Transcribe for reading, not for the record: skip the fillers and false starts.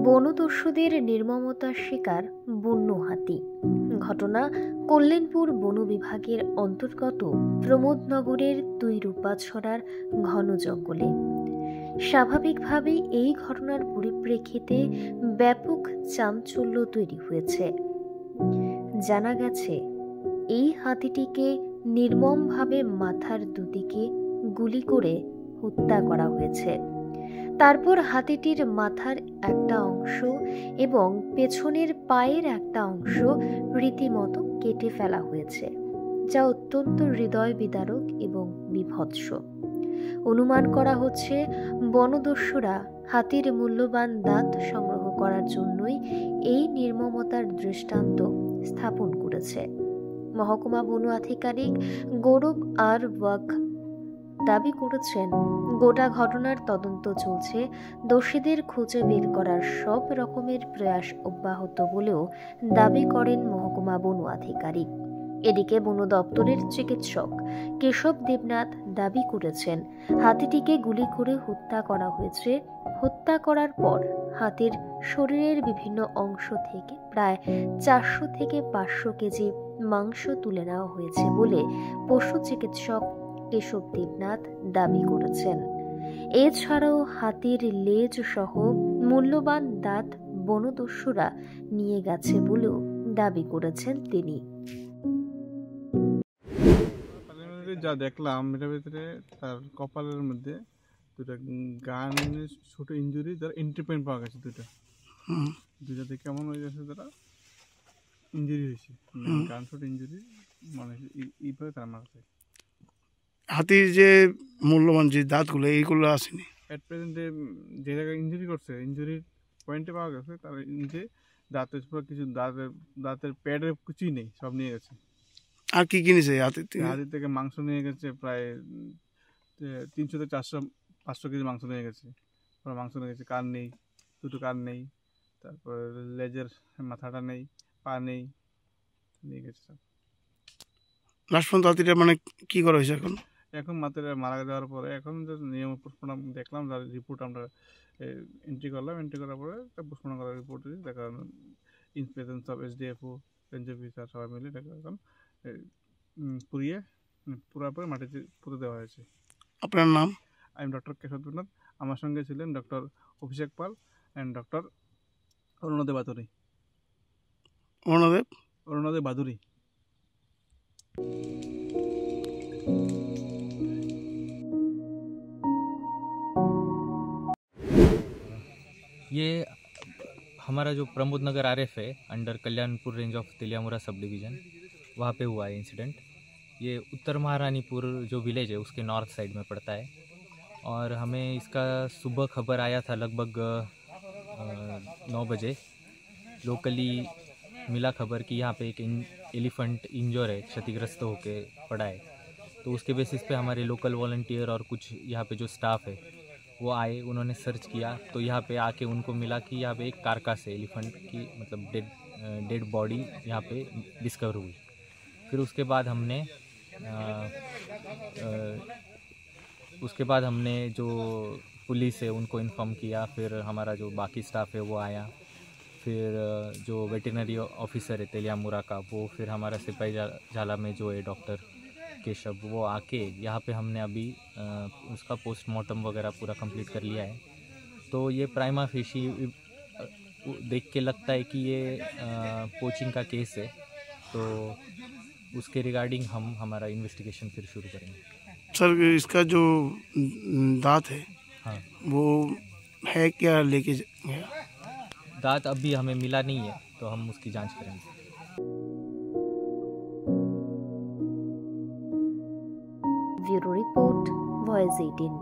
বনদস্যুদের নির্মমতার শিকার বন্য হাতি। ঘটনা কল্যাণপুর বন বিভাগের অন্তর্গত প্রমোদনগরের তুইরূপাছড়ার ঘন জঙ্গলে। স্বাভাবিকভাবেই এই ঘটনার পরিপ্রেক্ষিতে ব্যাপক চাঞ্চল্য তৈরি হয়েছে। জানা গেছে, এই হাতিটিকে নির্মমভাবে মাথার দুদিকে গুলি করে হত্যা করা হয়েছে। তারপর হাতিটির মাথার একটা অংশ এবং পেছনের পায়ের একটা অংশ রীতিমতো কেটে ফেলা হয়েছে, যা অত্যন্ত হৃদয় বিদারক এবং বীভৎস। অনুমান করা হচ্ছে, বনদস্যুরা হাতির মূল্যবান দাঁত সংগ্রহ করার জন্যই এই নির্মমতার দৃষ্টান্ত স্থাপন করেছে। মহকুমা বন আধিকারিক গৌরব আর ওয়াক দাবি করেছেন, গোটা ঘটনার তদন্ত চলছে, দোষীদের খুঁজে বের করার সব রকমের প্রয়াস অব্যাহত বলেও দাবি করেন মহকুমা বন আধিকারিক। এদিকে বন দপ্তরের চিকিৎসক কেশব দেবনাথ দাবি করেছেন, হাতিটিকে গুলি করে হত্যা করা হয়েছে। হত্যা করার পর হাতির শরীরের বিভিন্ন অংশ থেকে প্রায় 400 থেকে 500 কেজি মাংস তুলে নেওয়া হয়েছে বলে পশু চিকিৎসক কেশব দেবনাথ দাবি করেছেন। এছাড়াও হাতির লেজ সহ মূল্যবান দাঁত বনদস্যুরা নিয়ে গেছে বলেও দাবি করেছেন তিনি। যা দেখলাম এটার ভিতরে তার কপালের মধ্যে দুটা গান ছোট ইঞ্জুরি, যার এন্ট্রি পয়েন্ট পাওয়া গেছে দুইটাতে কেমন হয়ে গেছে, তারা ইঞ্জুরি হয়েছে, গান ছোট ইঞ্জুরি, মানে এইভাবে তারা মারছে। হাতির যে মূল্যবান যে দাঁতগুলো এইগুলো আসেনি এট প্রেজেন্টে যে জায়গায় ইঞ্জুরি করছে, ইঞ্জুরির পয়েন্টে পাওয়া গেছে তার যে দাঁতের কিছু দাঁতের প্যাডের কিছুই নেই, সব নিয়ে গেছে। আর কি কিনেছে হাতির থেকে মাংস নিয়ে গেছে প্রায় 300 থেকে 400-500 কেজি মাংস নিয়ে গেছে। মাংস নিয়ে গেছে, কান নেই, দুটো কান নেই, তারপর লেজের মাথাটা নেই, পা নেই, নিয়ে গেছে সব। লাস্ট পর্যন্ত হাতিটা মানে কি করা হয়েছে এখন মাথাটা মারা যাওয়ার পরে এখন যে নিয়ম পোস্টমর্টম দেখলাম, যার রিপোর্ট আমরা এন্ট্রি করলাম, এন্ট্রি করার পরে পোস্টমর্টম করার রিপোর্ট দেখা in presence of SDFO, range officer সবাই মিলে এখন পুড়িয়ে পুরাপুরি মাটিতে পুঁতে দেওয়া হয়েছে। আপনার নাম? আমি ডক্টর কেশব দেবনাথ। আমার সঙ্গে ছিলেন doctor Abhishek Pal and doctor Arunoday Baduri. Arunoday Baduri. ये हमारा जो प्रमोद नगर RF है, under Kalyanpur range of Teliamura sub division, वहाँ पे हुआ है इंसिडेंट। ये उत्तर महारानीपुर जो विलेज है उसके नॉर्थ साइड में पड़ता है, और हमें इसका सुबह खबर आया था लगभग 9 बजे। लोकली मिला खबर कि यहाँ पे एक एलिफेंट इंजर है, क्षतिग्रस्त होके पड़ा है। तो उसके बेसिस पे हमारे लोकल वॉलंटियर और कुछ यहाँ पे जो स्टाफ है वो आए, उन्होंने सर्च किया। तो यहाँ पे आके उनको मिला कि यहाँ पे एक कारकास है, एलिफेंट की मतलब डेड बॉडी यहाँ पे डिस्कवर हुई। फिर उसके बाद हमने जो पुलिस है उनको इन्फॉर्म किया। फिर हमारा जो बाकी स्टाफ है वो आया, फिर जो वेटरनरी ऑफिसर है तेलियामुरा का वो, फिर हमारा सिपाही झाला में जो है डॉक्टर केशव, वो आके यहाँ पे हमने अभी उसका पोस्टमार्टम वगैरह पूरा कंप्लीट कर लिया है। तो ये प्राइमा फेशी देख के लगता है कि ये पोचिंग का केस है, तो उसके रिगार्डिंग हम हमारा इन्वेस्टिगेशन फिर शुरू करेंगे। सर, इसका जो दांत है, हाँ, वो है क्या लेके गया? दांत अभी हमें मिला नहीं है, तो हम उसकी जांच करेंगे। Bureau report, voice 18।